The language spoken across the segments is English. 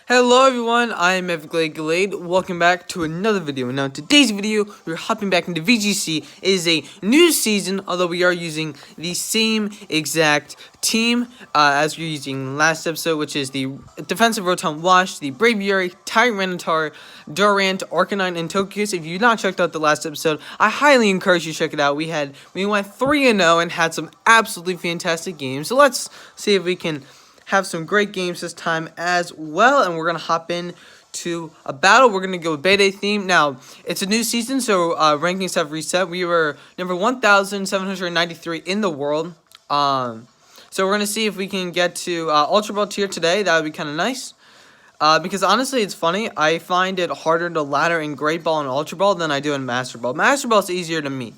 Hello everyone, I am Glade. Welcome back to another video. Now in today's video, we're hopping back into VGC. It is a new season, although we are using the same exact team as we were using last episode, which is the defensive Rotom Wash, the Braviary, Tyranitar, Durant, Arcanine, and Togekiss. If you've not checked out the last episode, I highly encourage you to check it out. We went 3-0 and had some absolutely fantastic games. So let's see if we can have some great games this time as well, and we're gonna hop in to a battle. We're gonna go with Beta theme. Now it's a new season, so rankings have reset. We were number 1,793 in the world. So we're gonna see if we can get to Ultra Ball tier today. That would be kind of nice. Because honestly, it's funny. I find it harder to ladder in Great Ball and Ultra Ball than I do in Master Ball. Master Ball is easier to me.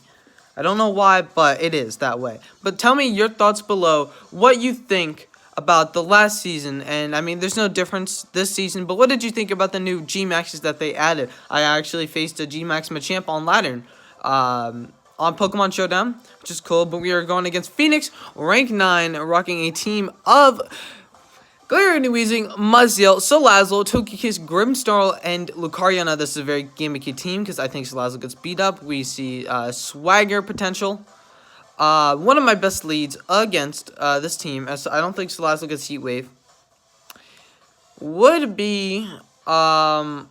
I don't know why, but it is that way. But tell me your thoughts below. What you think about the last season, and I mean there's no difference this season, but what did you think about the new G-Maxes that they added? I actually faced a G-Max Machamp on Ladder on Pokemon Showdown, which is cool, but we are going against Phoenix, rank 9, rocking a team of Galarian Weezing, Muzziel, SALAZZLE, Togekiss, Grimmsnarl, and Lucario. Now this is a very gimmicky team because I think SALAZZLE gets beat up. We see swagger potential. One of my best leads against this team, as I don't think SALAZZLE gets Heat Wave, would be Durant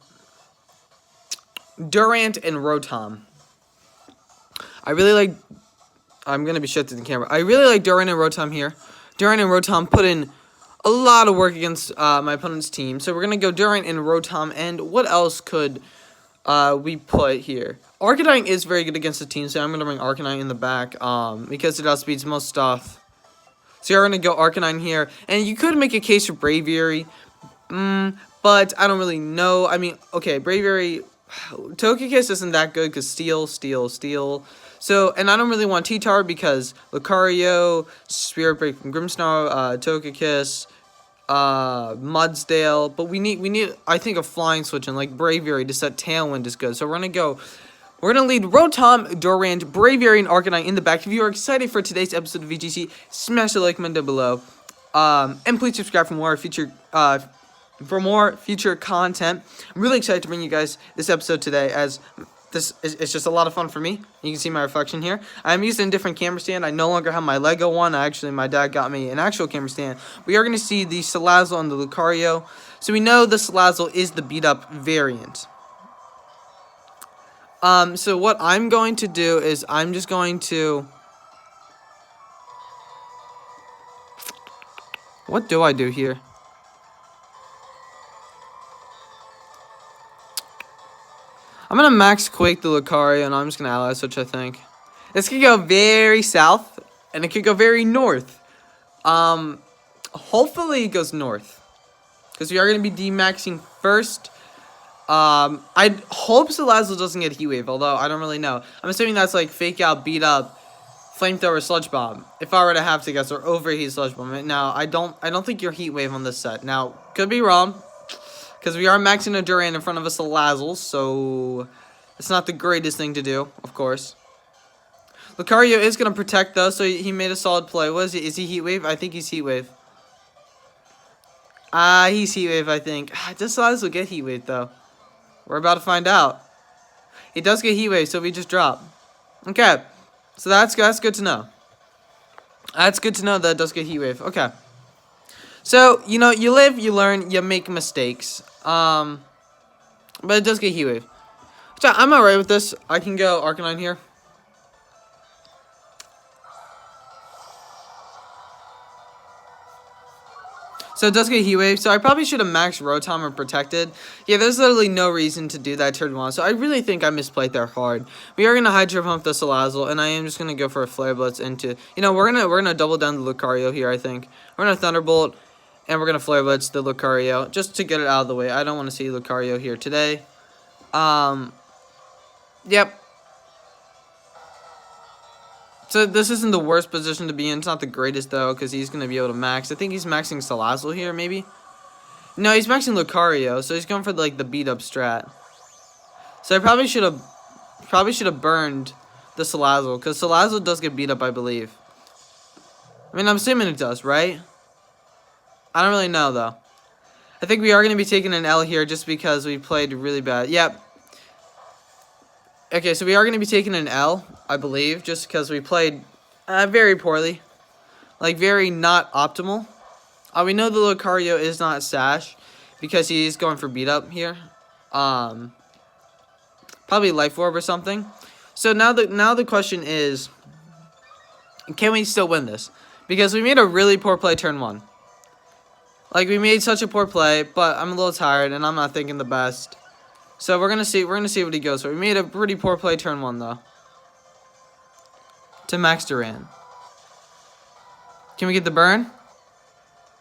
and Rotom. I'm going to be shifting the camera. I really like Durant and Rotom here. Durant and Rotom put in a lot of work against my opponent's team. So we're going to go Durant and Rotom, and what else could we put here? Arcanine is very good against the team, so I'm going to bring Arcanine in the back because it outspeeds most stuff. So you're going to go Arcanine here. And you could make a case for Braviary, but I don't really know. I mean, okay, Braviary, Togekiss isn't that good because Steel. So, and I don't really want T-Tar because Lucario, Spirit Break from Grimmsnarl, Togekiss, Mudsdale, but we need I think a flying switch, and like Braviary to set Tailwind is good. So we're gonna lead Rotom, Durant, Braviary, and Arcanine in the back. If you are excited for today's episode of VGC, smash the like button down below, and please subscribe for more future content. I'm really excited to bring you guys this episode today, as it's just a lot of fun for me. You can see my reflection here. I'm using a different camera stand. I no longer have my Lego one. Actually, my dad got me an actual camera stand. We are going to see the SALAZZLE and the Lucario. So we know the SALAZZLE is the beat-up variant. So what I'm going to do is I'm just going to... What do I do here? I'm going to max Quake the Lucario, and I'm just going to ally switch, I think. This could go very south, and it could go very north. Hopefully it goes north, because we are going to be D-maxing first. I hope SALAZZLE doesn't get Heat Wave, although I don't really know. I'm assuming that's like Fake Out, Beat Up, Flamethrower, Sludge Bomb. If I were to have to guess, or Overheat, Sludge Bomb. Now, I don't think you're Heat Wave on this set. Now, could be wrong, because we are maxing a Durant in front of a SALAZZLE, so it's not the greatest thing to do, of course. Lucario is going to protect, though, so he made a solid play. What is he? Is he Heat Wave? I think he's Heat Wave. He's Heat Wave, I think. Does SALAZZLE get Heat Wave, though? We're about to find out. He does get Heat Wave, so we just drop. Okay, so that's good to know. That's good to know that it does get Heat Wave. Okay. So, you know, you live, you learn, you make mistakes. But it does get Heat Wave. So I'm alright with this. I can go Arcanine here. So it does get Heat Wave. So I probably should have maxed Rotom or Protected. Yeah, there's literally no reason to do that turn 1. So I really think I misplayed there hard. We are going to Hydro Pump the SALAZZLE, and I am just going to go for a Flare Blitz into... You know, we're gonna double down the Lucario here, I think. We're going to Thunderbolt, and we're going to Flare Blitz the Lucario, just to get it out of the way. I don't want to see Lucario here today. Yep. So this isn't the worst position to be in. It's not the greatest, though, because he's going to be able to max. I think he's maxing SALAZZLE here, maybe? No, he's maxing Lucario, so he's going for, like, the beat-up strat. So I probably should have burned the SALAZZLE, because SALAZZLE does get beat up, I believe. I mean, I'm assuming it does, right? I don't really know, though. I think we are going to be taking an L here just because we played really bad. Yep. Okay, so we are going to be taking an L, I believe, just because we played very poorly. Like, very not optimal. We know the Lucario is not Sash because he's going for beat up here. Probably Life Orb or something. So now the question is, can we still win this? Because we made a really poor play turn 1. Like, we made such a poor play, but I'm a little tired and I'm not thinking the best. So we're gonna see what he goes for. We made a pretty poor play turn 1 though. To Max Duran. Can we get the burn?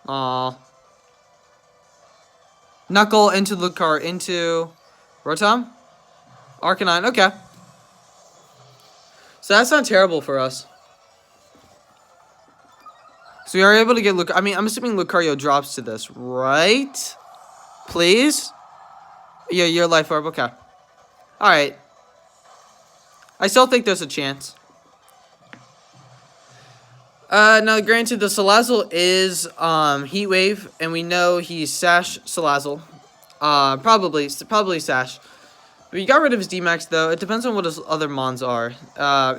Aw. Knuckle into Lucario into Rotom? Arcanine, okay. So that's not terrible for us. So we are able to get Lucario. I mean, I'm assuming Lucario drops to this, right? Please? Yeah, your Life Orb, okay. Alright. I still think there's a chance. Now, granted, the SALAZZLE is Heat Wave, and we know he's Sash SALAZZLE. Probably Sash. We got rid of his D-Max, though. It depends on what his other Mons are.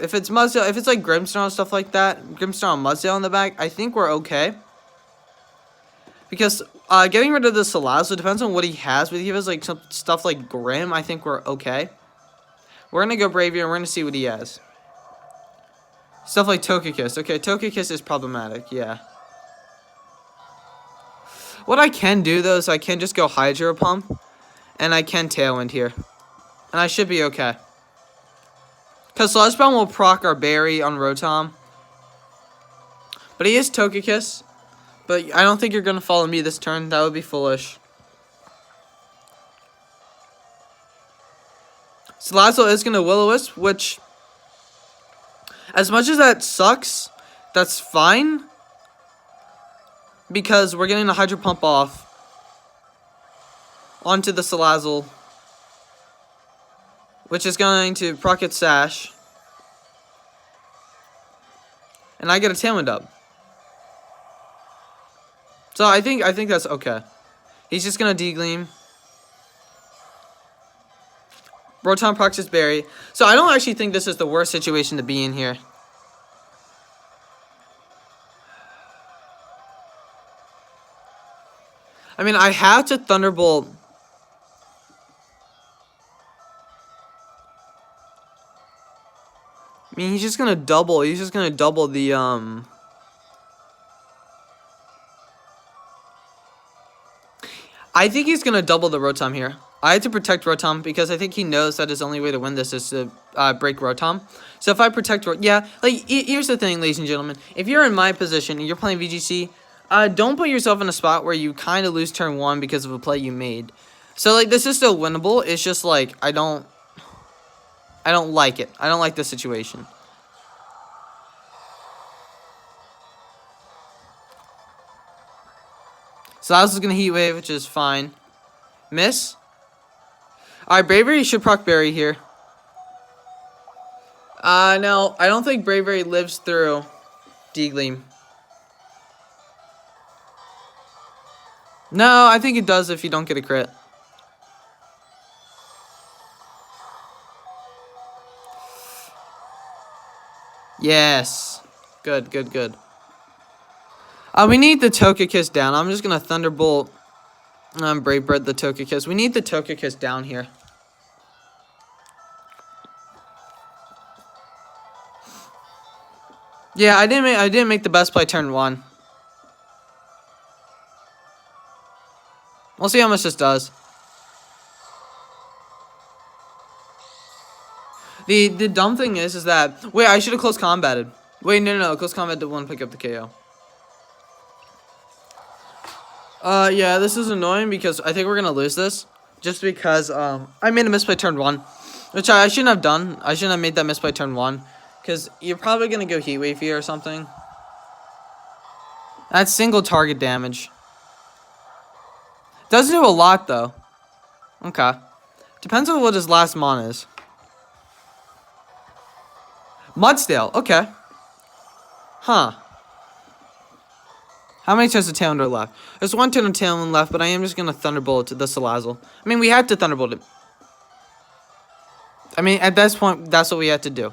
If it's Mudsdale, if it's like Grimmsnarl and stuff like that, Grimmsnarl and Mudsdale in the back, I think we're okay. Because getting rid of the SALAZZLE depends on what he has. If he has like some stuff like Grim, I think we're okay. We're going to go Braviary, and we're going to see what he has. Stuff like Togekiss. Okay, Togekiss is problematic, yeah. What I can do, though, is I can just go Hydro Pump, and I can Tailwind here. And I should be okay. Because Sludge Bomb will proc our Berry on Rotom. But he is Togekiss. But I don't think you're going to follow me this turn. That would be foolish. SALAZZLE is going to Will-O-Wisp, which, as much as that sucks, that's fine. Because we're getting the Hydro Pump off onto the SALAZZLE, which is going to proc its Sash. And I get a Tailwind up. So I think that's okay. He's just gonna D-Gleam. Rotom procs his Berry. So I don't actually think this is the worst situation to be in here. I mean, I have to Thunderbolt. I mean, he's just gonna double. He's just gonna double the I think he's gonna double the Rotom here. I had to protect Rotom because I think he knows that his only way to win this is to break Rotom. So if I protect yeah, like here's the thing, ladies and gentlemen. If you're in my position and you're playing VGC, don't put yourself in a spot where you kind of lose turn 1 because of a play you made. So like this is still winnable. It's just like I don't like it. I don't like this situation. SALAZZLE's gonna Heat Wave, which is fine. Miss. Alright, Braviary should proc Berry here. No, I don't think Braviary lives through D-Gleam. No, I think it does if you don't get a crit. Yes. Good, good, good. We need the Togekiss down. I'm just going to Thunderbolt Brave Bird the Togekiss. We need the Togekiss down here. Yeah, I didn't make the best play turn 1. We'll see how much this does. The dumb thing is that wait, I should have close combated. Wait, no, close combat did one pick up the KO. Yeah, this is annoying because I think we're gonna lose this. Just because I made a misplay turn 1. Which I shouldn't have done. I shouldn't have made that misplay turn 1. Because you're probably gonna go Heat Wave here or something. That's single target damage. Doesn't do a lot though. Okay. Depends on what his last mon is. Mudsdale, okay. Huh. How many turns of Tailwind are left? There's one turn of Tailwind left, but I am just going to Thunderbolt the SALAZZLE. I mean, we had to Thunderbolt it. I mean, at this point, that's what we had to do.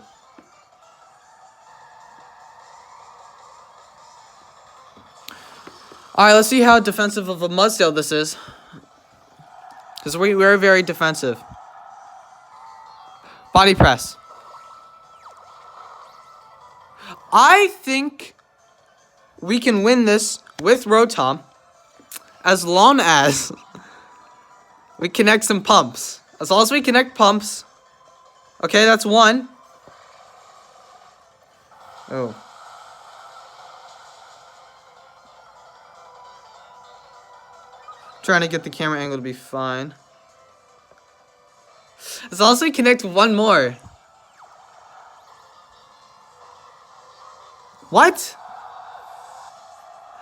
Alright, let's see how defensive of a Mudsdale this is. Because we're very defensive. Body press. I think we can win this with Rotom as long as we connect some pumps. As long as we connect pumps. Okay, that's one. Oh. Trying to get the camera angle to be fine. As long as we connect one more. What?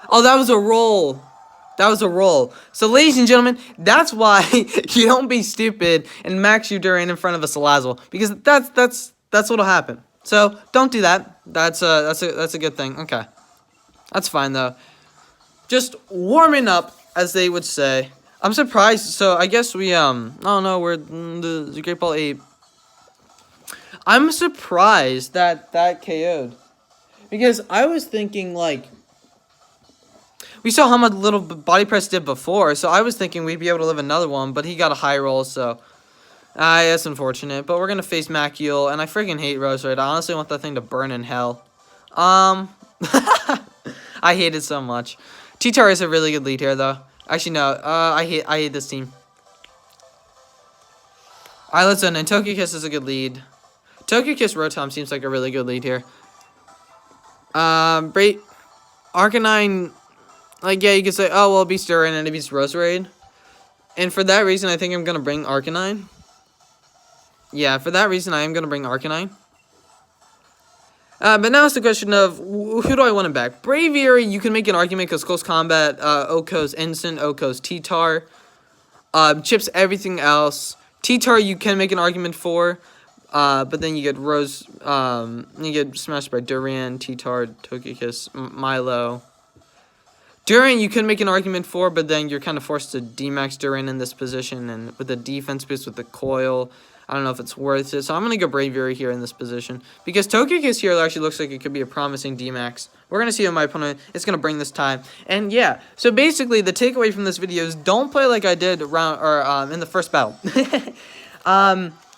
Oh, that was a roll. That was a roll. So, ladies and gentlemen, that's why you don't be stupid and max your Duran in front of a SALAZZLE, because that's what'll happen. So, don't do that. That's a good thing. Okay, that's fine though. Just warming up, as they would say. I'm surprised. So, I guess we oh no, we're the Great Ball 8. I'm surprised that KO'd, because I was thinking like. We saw how much little body press did before, so I was thinking we'd be able to live another one, but he got a high roll, so that's unfortunate. But we're gonna face Macule, and I freaking hate Roserade. I honestly want that thing to burn in hell. I hate it so much. T-Tar is a really good lead here, though. Actually, no. I hate this team. Alright, let's end. And Tokyo Kiss is a good lead. Tokyo Kiss Rotom seems like a really good lead here. Arcanine. Like, yeah, you could say, oh, well, it beats Duran and it beats Roserade. And for that reason, I think I'm going to bring Arcanine. Yeah, for that reason, I am going to bring Arcanine. But now it's the question of, who do I want to back? Braviary, you can make an argument because Close Combat, Oko's Ensign, Oko's T-Tar. Chips everything else. T-Tar, you can make an argument for. But then you get you get smashed by Duran, T-Tar, Tokyo Kiss, Milo. Duran, you could make an argument for, but then you're kind of forced to D-max Duran in this position, and with the defense boost with the coil, I don't know if it's worth it. So I'm going to go Braviary here in this position, because Tokyo Kiss here actually looks like it could be a promising D-max. We're going to see what my opponent is going to bring this time. And yeah, so basically the takeaway from this video is don't play like I did around in the first battle.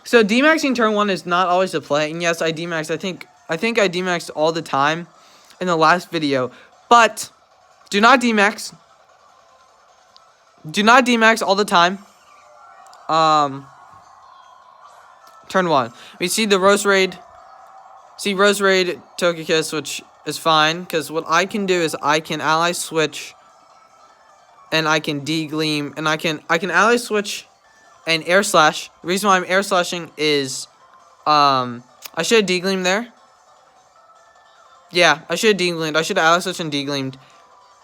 So D-maxing turn 1 is not always the play, and yes, I D-maxed. I think I D-maxed all the time in the last video, but do not D-max. Do not D-max all the time. Turn 1. We see the Roserade. See Roserade, Tokyo Kiss, which is fine, because what I can do is I can ally switch, and I can D-gleam, and I can ally switch and air slash. The reason why I'm air slashing is I should have D-gleamed there. Yeah, I should have D-gleamed. I should have ally switched and D-gleamed.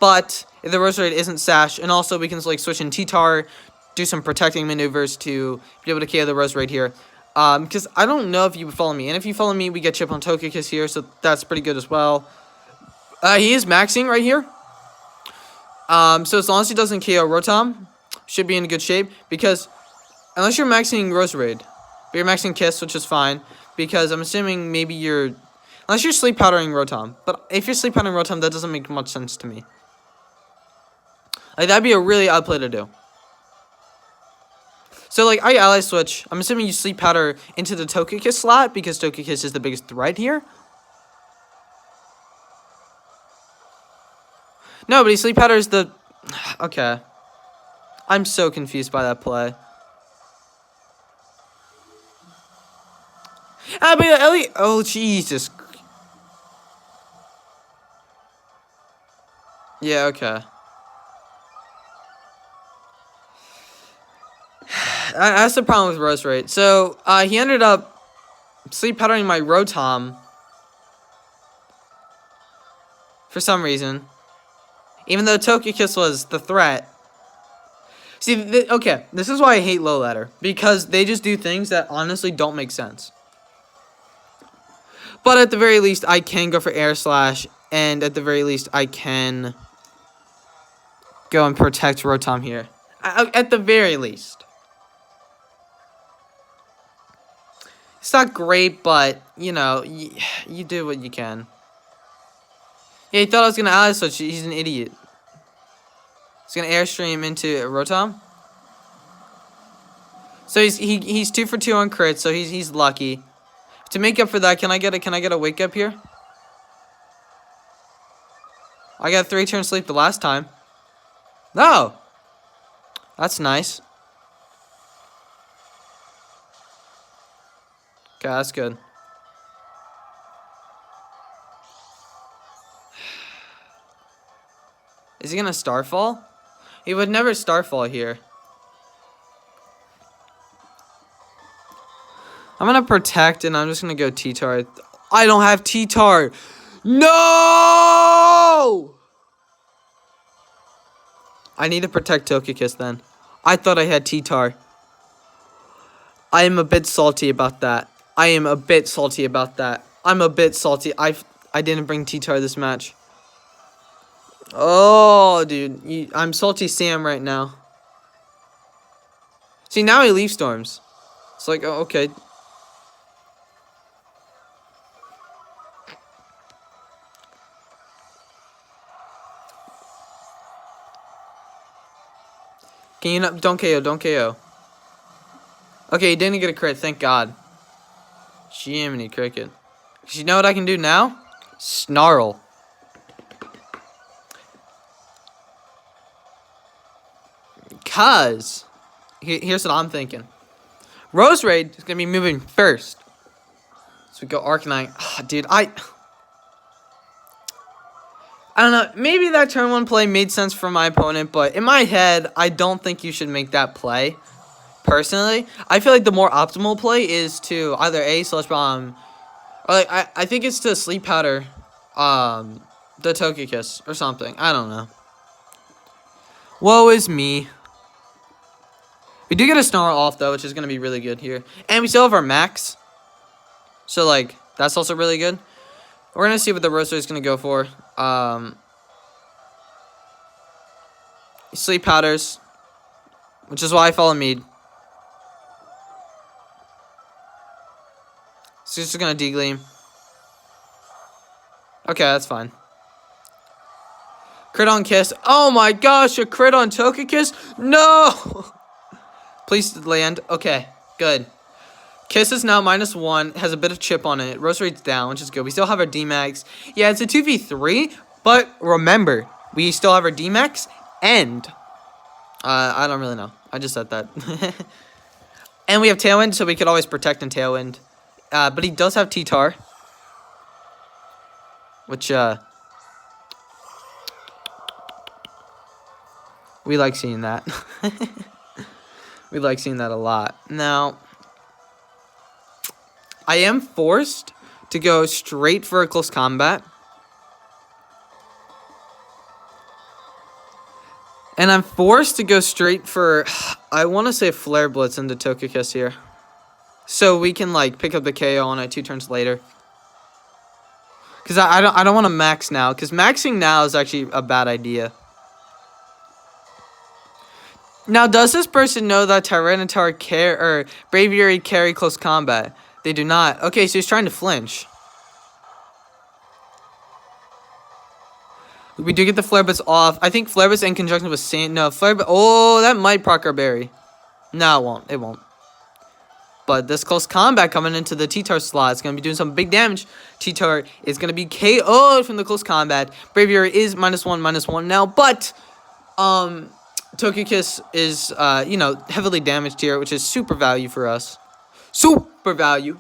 But if the Roserade isn't Sash, and also we can like switch in T-Tar, do some protecting maneuvers to be able to KO the Roserade here. Because I don't know if you follow me, and if you follow me, we get chip on Tokyo Kiss here, so that's pretty good as well. He is maxing right here. So as long as he doesn't KO Rotom, should be in good shape. Because unless you're maxing Roserade, but you're maxing Kiss, which is fine. Because I'm assuming maybe unless you're sleep powdering Rotom. But if you're sleep powdering Rotom, that doesn't make much sense to me. Like, that'd be a really odd play to do. So, like, I ally switch. I'm assuming you sleep powder into the Tokyo Kiss slot, because Tokyo Kiss is the biggest threat here. No, but he sleep powders the... Okay. I'm so confused by that play. But Ellie... Oh, Jesus. Yeah, okay. That's the problem with Roserade. So, he ended up sleep powdering my Rotom for some reason. Even though Tokyo Kiss was the threat. See, okay, this is why I hate low ladder. Because they just do things that honestly don't make sense. But at the very least, I can go for air slash. And at the very least, I can go and protect Rotom here. At the very least. It's not great, but, you know, you do what you can. Yeah, he thought I was going to Ally Switch. He's an idiot. He's going to Airstream into Rotom. So he's 2 for 2 on crit, so he's lucky. To make up for that, can I get a wake up here? I got 3 turn sleep the last time. No! That's nice. Okay, that's good. Is he gonna Starfall? He would never Starfall here. I'm gonna protect and I'm just gonna go T-Tar. I don't have T-Tar. No! I need to protect Togekiss then. I thought I had T-Tar. I am a bit salty about that. I'm a bit salty. I didn't bring T-Tar this match. Oh, dude. I'm salty Sam right now. See, now he Leaf Storms. It's like, oh, okay. Can you not? Don't KO, don't KO. Okay, he didn't get a crit, thank God. Jiminy Cricket. You know what I can do now? Snarl. Cause, here's what I'm thinking. Rose Raid is going to be moving first. So we go Arcanine. Oh, dude, I don't know. Maybe that turn 1 play made sense for my opponent, but in my head, I don't think you should make that play. Personally, I feel like the more optimal play is to either A, Slush Bomb, or like I think it's to Sleep Powder, the Togekiss or something. I don't know. Woe is me. We do get a Snarl off though, which is gonna be really good here, and we still have our max. So like that's also really good. We're gonna see what the Roaster is gonna go for. Sleep Powders, which is why I follow Mead. So he's just gonna D-Gleam. Okay, that's fine. Crit on Kiss. Oh my gosh, a crit on Togekiss? No! Please land. Okay, good. Kiss is now -1, has a bit of chip on it. Rose Rate's down, which is good. We still have our D-Max. Yeah, it's a 2v3, but remember, we still have our D-Max and... I don't really know. I just said that. And we have Tailwind, so we could always protect in Tailwind. But he does have T-Tar. Which, we like seeing that. We like seeing that a lot. Now, I am forced to go straight for a close combat. And I'm forced to go straight for, I want to say Flare Blitz into Togekiss here. So we can, like, pick up the KO on it 2 turns later. Because I don't want to max now. Because maxing now is actually a bad idea. Now, does this person know that Tyranitar or Braviary carry close combat? They do not. Okay, so he's trying to flinch. We do get the Flare Blitz off. I think Flare Blitz in conjunction with Sand. No, Flare Blitz. Oh, that might proc our berry. No, it won't. It won't. But this close combat coming into the T-Tar slot is going to be doing some big damage. T-Tar is going to be KO'd from the close combat. Braviary is -1 now, but Togekiss is, you know, heavily damaged here, which is super value for us. Super value.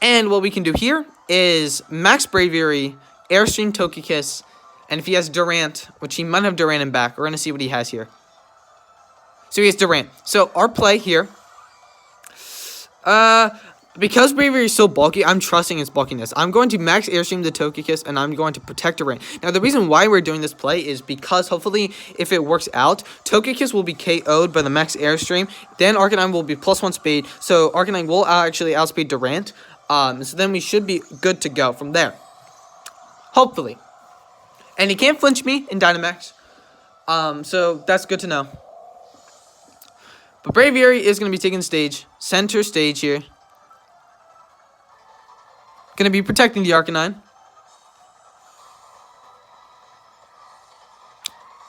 And what we can do here is max Braviary, Airstream Togekiss, and if he has Durant, which he might have Durant in back, we're going to see what he has here. So he has Durant. So our play here, because Braviary is so bulky, I'm trusting its bulkiness. I'm going to max Airstream the Togekiss, and I'm going to protect Durant. Now, the reason why we're doing this play is because, hopefully, if it works out, Togekiss will be KO'd by the max Airstream. Then Arcanine will be +1 speed, so Arcanine will actually outspeed Durant. So then we should be good to go from there. Hopefully. And he can't flinch me in Dynamax. So that's good to know. But Braviary is going to be taking stage, center stage here. Going to be protecting the Arcanine.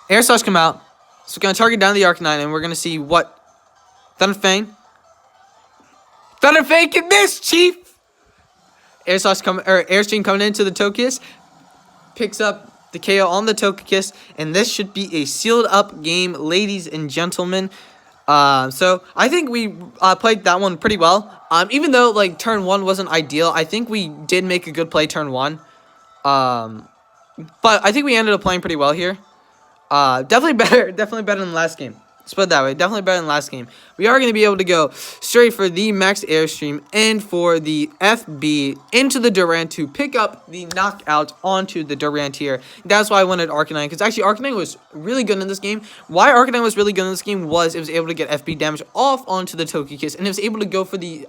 Air Slash come out. So we're going to target down the Arcanine, and we're going to see what... Thunderfang. Thunderfang can miss, Chief! Airstream coming into the Togekiss. Picks up the KO on the Togekiss. And this should be a sealed up game, ladies and gentlemen. So I think we played that one pretty well. Even though like turn 1 wasn't ideal, I think we did make a good play turn 1. But I think we ended up playing pretty well here. Definitely better than the last game. Let's put it that way. Definitely better than last game. We are going to be able to go straight for the Max Airstream and for the FB into the Durant to pick up the knockout onto the Durant here. That's why I wanted Arcanine, because actually Arcanine was really good in this game. Why Arcanine was really good in this game was it was able to get FB damage off onto the Togekiss, and it was able to go for the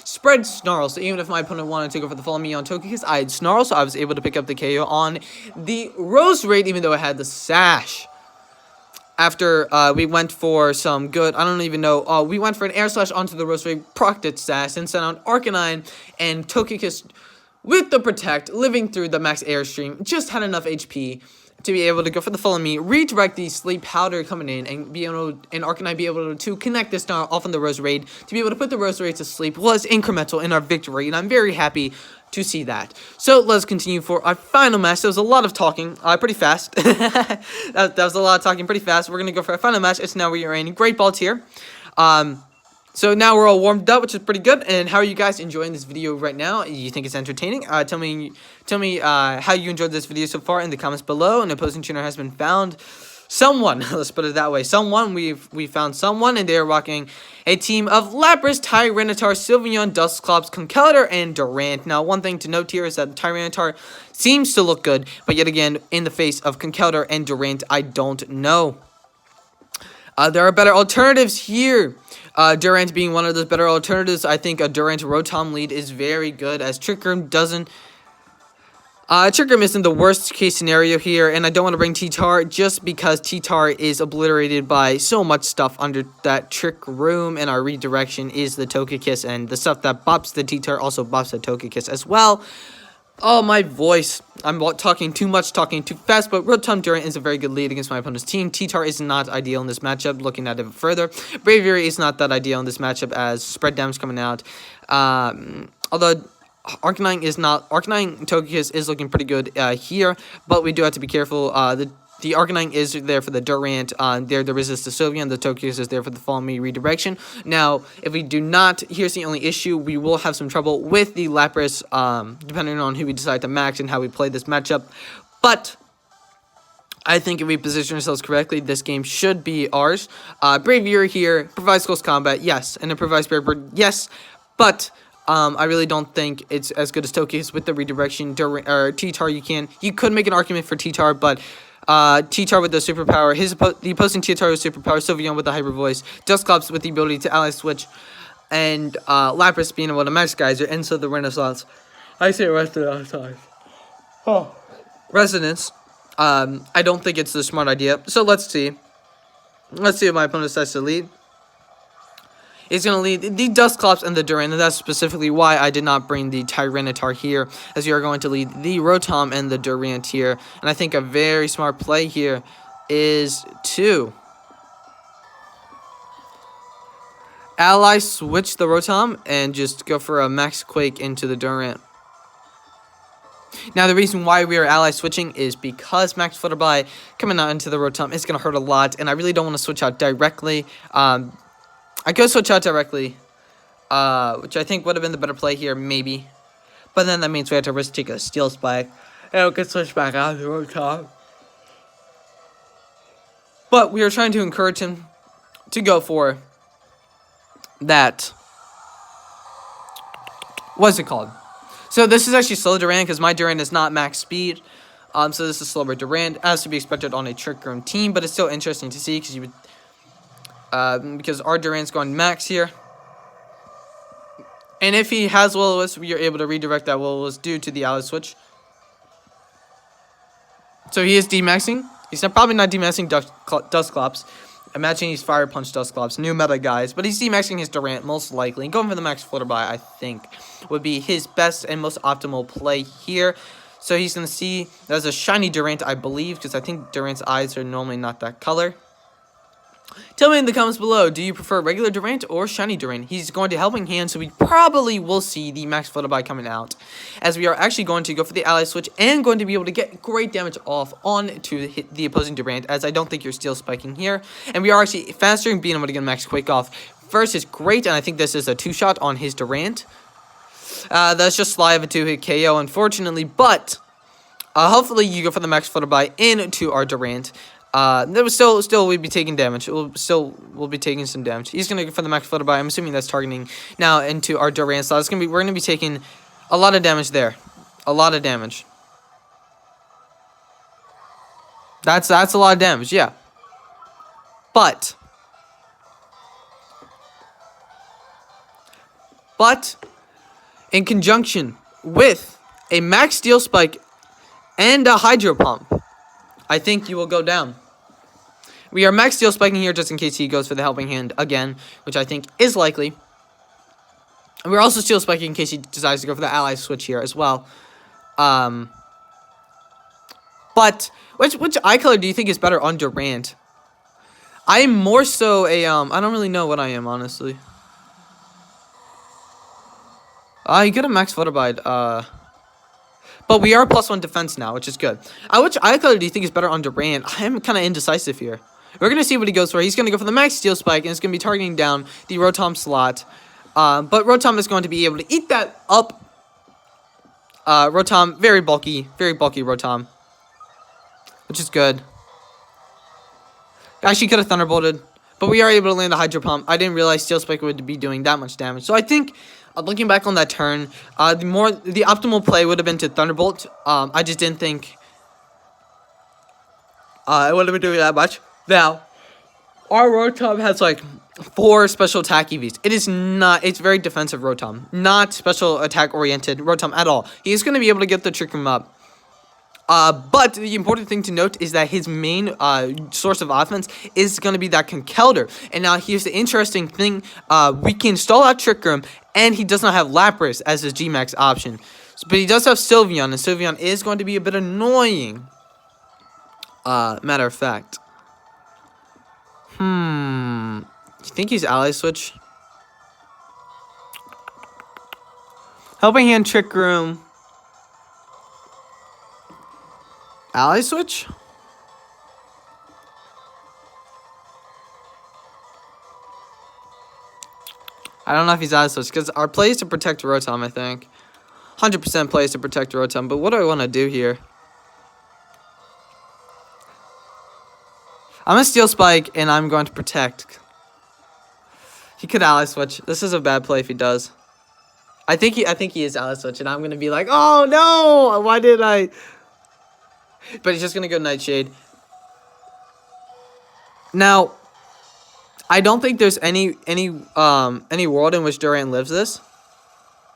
spread Snarl. So even if my opponent wanted to go for the Follow Me on Togekiss, I had Snarl, so I was able to pick up the KO on the Roserade, even though it had the Sash. After we went for some good, I don't even know, we went for an Air Slash onto the Roserade, procced its Sash, and sent out Arcanine and Togekiss with the Protect, living through the Max Airstream, just had enough HP to be able to go for the Follow Me, redirect the Sleep Powder coming in, and be able to, and Arcanine be able to connect this down off on the Roserade, to be able to put the Roserade to sleep was incremental in our victory, and I'm very happy to see that. So let's continue for our final match. There was a lot of talking, pretty fast. that was a lot of talking pretty fast. We're going to go for our final match. It's now we are in Great Ball tier. So now we're all warmed up, which is pretty good. And how are you guys enjoying this video right now? You think it's entertaining? Tell me how you enjoyed this video so far in the comments below. An opposing trainer has been found. Someone, let's put it that way. We found someone, and they are rocking a team of Lapras, Tyranitar, Sylveon, Dusclops, Conkeldurr, and Durant. Now, one thing to note here is that Tyranitar seems to look good, but yet again, in the face of Conkeldurr and Durant, I don't know. There are better alternatives here. Durant being one of those better alternatives. I think a Durant Rotom lead is very good, as Trick Room doesn't. Trick Room isn't the worst case scenario here, and I don't want to bring T-Tar just because T-Tar is obliterated by so much stuff under that Trick Room, and our redirection is the Togekiss, and the stuff that bops the T-Tar also bops the Togekiss as well. Oh, my voice. I'm talking too much, talking too fast, but Rotom Durant is a very good lead against my opponent's team. T-Tar is not ideal in this matchup, looking at it further. Braviary is not that ideal in this matchup as spread damage coming out. Although Arcanine Togekiss is looking pretty good here, but we do have to be careful. The Arcanine is there for the Durant. There is the Sylveon. The Togekiss is there for the Follow Me redirection. Now, if we do not, here's the only issue. We will have some trouble with the Lapras, depending on who we decide to max and how we play this matchup. But I think if we position ourselves correctly, this game should be ours. Braviary here provides close combat, yes, and it provides Bear Bird, yes, but I really don't think it's as good as Togekiss with the redirection. T-Tar, you could make an argument for T-Tar, but T-Tar with the superpower, the opposing T-Tar with superpower, Sylveon with the hyper voice, Dusclops with the ability to ally switch, and Lapras being able to match Geyser, and so the Renaissance. I say Resonance. Oh. Resonance. I don't think it's the smart idea. So let's see. Let's see if my opponent decides to lead. Is going to lead the Dusclops and the Durant, and that's specifically why I did not bring the Tyranitar here, as we are going to lead the Rotom and the Durant here. And I think a very smart play here is to ally switch the Rotom and just go for a Max Quake into the Durant. Now, the reason why we are ally switching is because Max Flutterby coming out into the Rotom is going to hurt a lot, and I really don't want to switch out directly. I could switch out directly, which I think would have been the better play here, maybe. But then that means we have to risk taking a Steel Spike, and we can switch back out to the Rotom. But we are trying to encourage him to go for that. What's it called? So this is actually slow Durant, because my Durant is not max speed. So this is slower Durant, as to be expected on a Trick Room team, but it's still interesting to see, because you would... because our Durant's going max here. And if he has Will-O-Wisp, we are able to redirect that Will-O-Wisp due to the ally switch. So he is D-maxing. He's probably not demaxing Dusclops. Imagine he's Fire Punch Dusclops. New meta, guys. But he's demaxing his Durant, most likely. And going for the max Flutterby, I think, would be his best and most optimal play here. So he's going to see there's a shiny Durant, I believe, because I think Durant's eyes are normally not that color. Tell me in the comments below, do you prefer regular Durant or shiny Durant? He's going to Helping Hand, so we probably will see the max Flutterby coming out, as we are actually going to go for the ally switch and going to be able to get great damage off onto the opposing Durant, as I don't think you're steel spiking here. And we are actually faster and being able to get max Quake off. First is great, and I think this is a 2-shot on his Durant. That's just sly of a 2-hit KO, unfortunately, but hopefully you go for the max Flutterby into our Durant. That was still we'd be taking damage. We'll be taking some damage. He's gonna go for the max Flutterby. I'm assuming that's targeting now into our Durant slot. We're gonna be taking a lot of damage there. A lot of damage. That's a lot of damage, yeah. But in conjunction with a max steel spike and a hydro pump, I think you will go down. We are max steel spiking here just in case he goes for the Helping Hand again, which I think is likely. And we're also steel spiking in case he decides to go for the ally switch here as well. But which eye color do you think is better on Durant? I am more so a I don't really know what I am, honestly. You get a max Flutterby. But we are +1 defense now, which is good. Which eye color do you think is better on Durant? I am kind of indecisive here. We're going to see what he goes for. He's going to go for the max steel spike, and it's going to be targeting down the Rotom slot. But Rotom is going to be able to eat that up. Rotom, very bulky Rotom, which is good. Actually could have Thunderbolted, but we are able to land the Hydro Pump. I didn't realize Steel Spike would be doing that much damage. So I think, looking back on that turn, the optimal play would have been to Thunderbolt. I just didn't think it would have been doing that much. Now, our Rotom has like 4 special attack EVs. It's very defensive Rotom, not special attack oriented Rotom at all. He's going to be able to get the Trick Room up. But the important thing to note is that his main source of offense is going to be that Conkeldurr. And now here's the interesting thing. We can stall out Trick Room, and he does not have Lapras as his G-Max option. But he does have Sylveon, and Sylveon is going to be a bit annoying. Matter of fact. You think he's Ally Switch? Helping Hand, Trick Room. Ally Switch? I don't know if he's Ally Switch, because our play is to protect Rotom, I think. 100% play is to protect Rotom, but what do I want to do here? I'm going to Steel Spike, and I'm going to protect. He could Ally Switch. This is a bad play if he does. I think he is Ally Switch, and I'm going to be like, oh no, why did I... But he's just going to go Nightshade. Now, I don't think there's any world in which Durant lives this.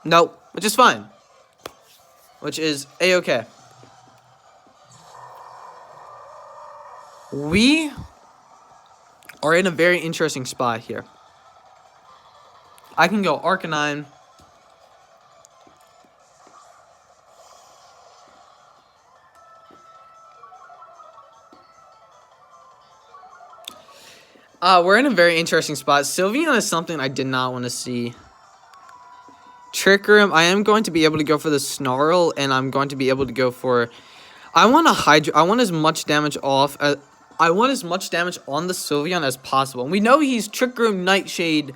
Nope, which is fine. Which is A-okay. We are in a very interesting spot here. I can go Arcanine. We're in a very interesting spot. Sylveon is something I did not want to see. Trick Room, I am going to be able to go for the Snarl, and I'm going to be able to go for... I want as much damage off... I want as much damage on the Sylveon as possible. And we know he's Trick Room, Nightshade,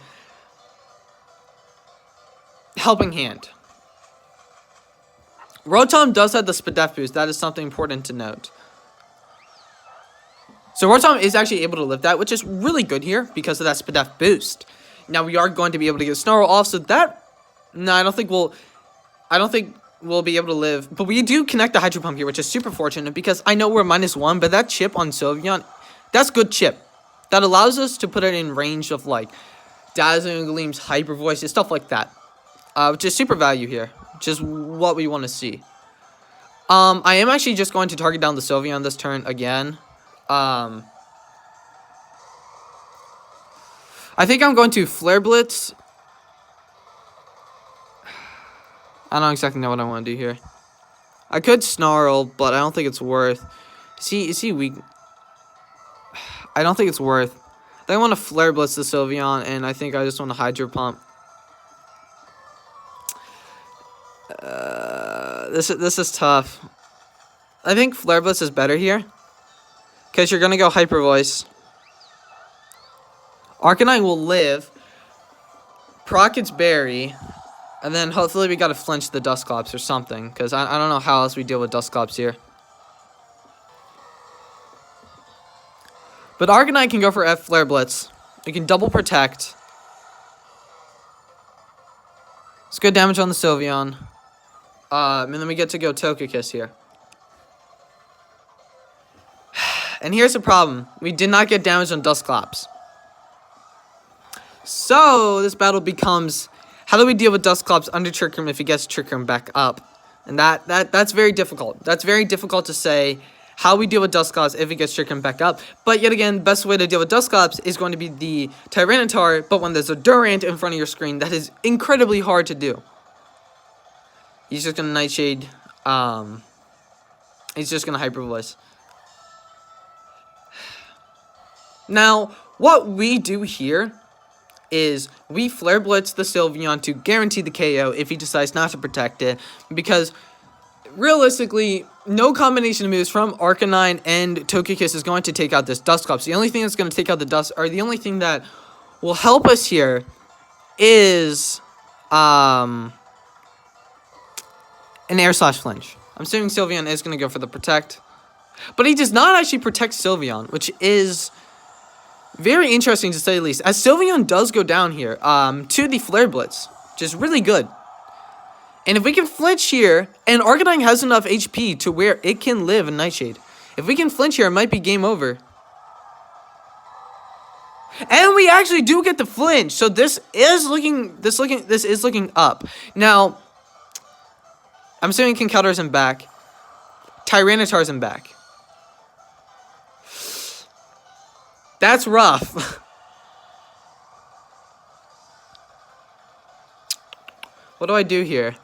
Helping Hand. Rotom does have the Spadef boost. That is something important to note. So Rotom is actually able to live that, which is really good here because of that Spadef boost. Now we are going to be able to get Snarl off, so that... No, I don't think we'll be able to live. But we do connect the Hydro Pump here, which is super fortunate because I know we're -1, but that chip on Sylveon, that's good chip. That allows us to put it in range of like Dazzling Gleam's Hyper Voice and stuff like that. Which is super value here, which is what we want to see. I am actually just going to target down the Sylveon this turn again. I think I'm going to Flare Blitz. I don't exactly know what I want to do here. I could Snarl, but I don't think it's worth. Is he weak? I don't think it's worth. I think I want to Flare Blitz the Sylveon, and I think I just want to Hydro Pump. This is tough. I think Flare Blitz is better here, because you're gonna go Hyper Voice. Arcanine will live. Proc its Berry. And then hopefully we gotta flinch the Dusclops or something. Because I don't know how else we deal with Dusclops here. But Arcanine can go for F Flare Blitz. It can double protect. It's good damage on the Sylveon. And then we get to go Togekiss here. And here's the problem. We did not get damage on Dusclops. So this battle becomes, how do we deal with Dusclops under Trick Room if he gets Trick Room back up? And that's very difficult. That's very difficult to say how we deal with Dusclops if he gets Trick Room back up. But yet again, the best way to deal with Dusclops is going to be the Tyranitar, but when there's a Durant in front of your screen, that is incredibly hard to do. He's just going to Nightshade. He's just going to Hyper Voice. Now, what we do here is we Flare Blitz the Sylveon to guarantee the KO if he decides not to protect it. Because, realistically, no combination of moves from Arcanine and Togekiss is going to take out this Dusclops. The only thing that's going to take out the only thing that will help us here is, an Air Slash Flinch. I'm assuming Sylveon is going to go for the Protect. But he does not actually protect Sylveon, which is very interesting to say the least. As Sylveon does go down here to the Flare Blitz, which is really good. And if we can flinch here, and Arcanine has enough HP to where it can live in Nightshade. If we can flinch here, it might be game over. And we actually do get the flinch. So this is looking up. Now, I'm assuming Conkeldurr's in back. Tyranitar's in back. That's rough. What do I do here?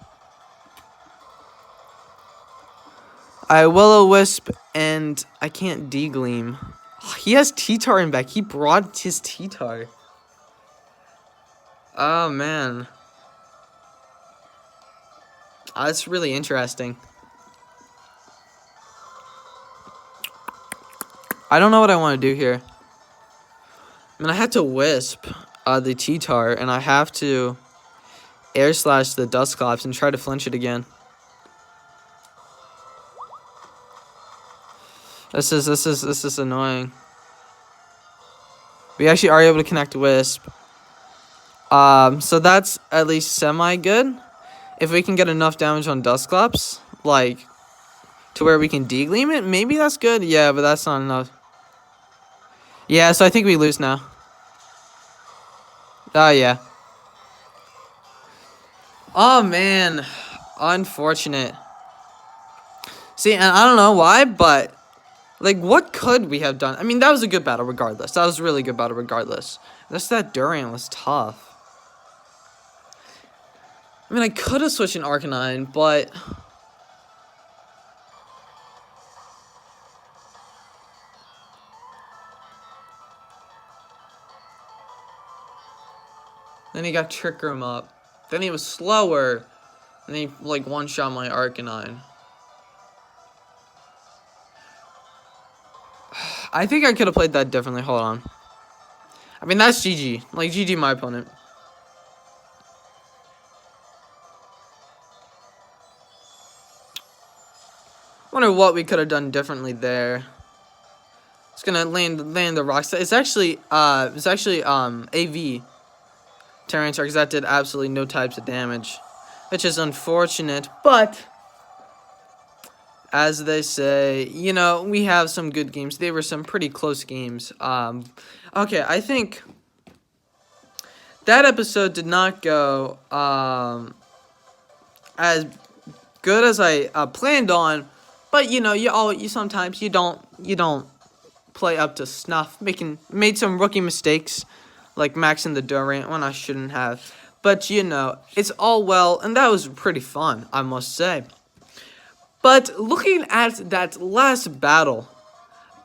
I Will-O-Wisp and I can't D-Gleam. Oh, he has T-Tar in back. He brought his T-Tar. Oh, man. That's really interesting. I don't know what I want to do here. I mean, I have to Wisp the T-Tar, and I have to Air Slash the Dusclops and try to flinch it again. This is annoying. We actually are able to connect Wisp. So that's at least semi-good. If we can get enough damage on Dusclops, like, to where we can D-Gleam it, maybe that's good. Yeah, but that's not enough. Yeah, so I think we lose now. Oh, yeah. Oh, man. Unfortunate. See, and I don't know why, but, like, what could we have done? I mean, that was a good battle regardless. That was a really good battle regardless. Just that Durant was tough. I mean, I could have switched an Arcanine, but then he got Trick Room up. Then he was slower. And he, like, one-shot my Arcanine. I think I could have played that differently. Hold on. I mean, that's GG. Like, GG my opponent. Wonder what we could have done differently there. It's gonna land the rocks. It's actually AV Tyranitar, because that did absolutely no types of damage, which is unfortunate. But as they say, you know, we have some good games. They were some pretty close games. Okay, I think that episode did not go as good as I planned on. But you know, you sometimes you don't play up to snuff. Made some rookie mistakes, like maxing the Durant when I shouldn't have. But, you know, it's all well, and that was pretty fun, I must say. But looking at that last battle,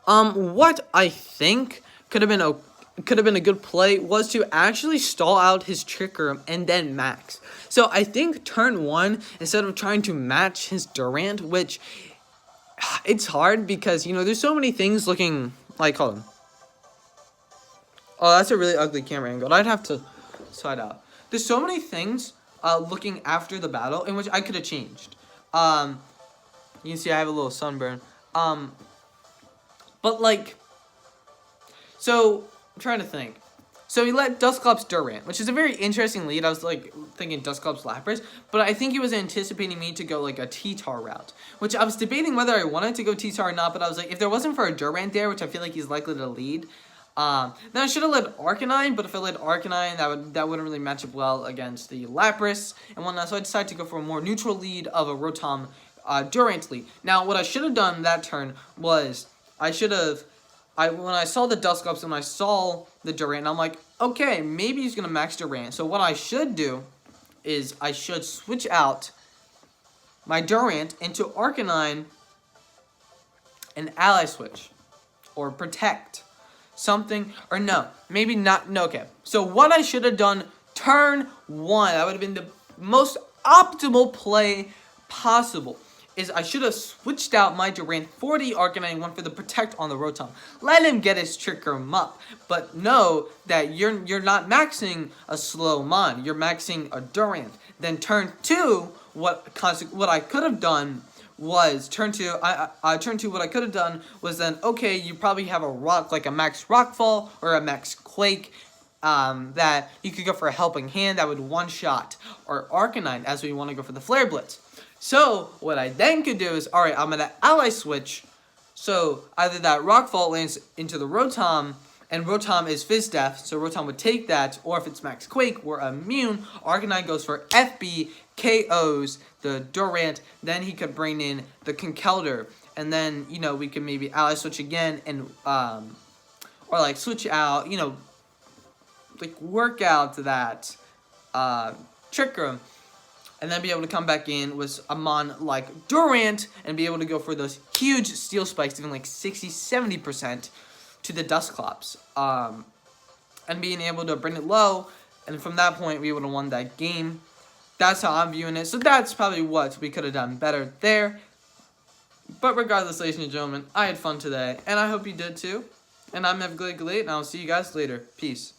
what I think could have been a good play was to actually stall out his Trick Room and then max. So I think turn 1, instead of trying to match his Durant, which it's hard because, you know, there's so many things looking like, hold on. Oh, that's a really ugly camera angle. I'd have to side out. There's so many things looking after the battle in which I could have changed. You can see I have a little sunburn. But like, so I'm trying to think. So he let Dusclops Durant, which is a very interesting lead. I was like thinking Dusclops Lapras, but I think he was anticipating me to go like a T-Tar route, which I was debating whether I wanted to go T-Tar or not, but I was like, if there wasn't for a Durant there, which I feel like he's likely to lead, then I should have led Arcanine, but if I led Arcanine, that wouldn't really match up well against the Lapras and whatnot, so I decided to go for a more neutral lead of a Rotom Durant lead. Now, what I should have done that turn was, when I saw the Dusclops and I saw the Durant, I'm like, okay, maybe he's going to max Durant. So what I should do is I should switch out my Durant into Arcanine and Ally Switch. Or Protect. Something, or no, maybe not, no, okay. So what I should have done turn 1, that would have been the most optimal play possible, is I should have switched out my Durant for the Arcanine and went for the Protect on the Rotom. Let him get his Trick Room up, but know that you're not maxing a slow mon, you're maxing a Durant. Then turn 2, what I could have done was turn 2. What I could have done was then, okay, you probably have a rock like a Max Rockfall or a Max Quake. That you could go for a Helping Hand that would one-shot, or Arcanine as we want to go for the Flare Blitz. So, what I then could do is, alright, I'm going to Ally Switch, so either that Rockfall lands into the Rotom, and Rotom is Fizz Death, so Rotom would take that, or if it's Max Quake, we're immune, Arcanine goes for FB, KOs the Durant, then he could bring in the Conkeldurr, and then, you know, we could maybe Ally Switch again, and, or like switch out, you know, like work out that Trick Room, and then be able to come back in with a mon like Durant and be able to go for those huge Steel Spikes, even like 60-70% to the Dusclops, and being able to bring it low, and from that point we would have won that game. That's how I'm viewing it, so that's probably what we could have done better there. But regardless, ladies and gentlemen, I had fun today, and I hope you did too. And I'm VGC, and I'll see you guys later. Peace.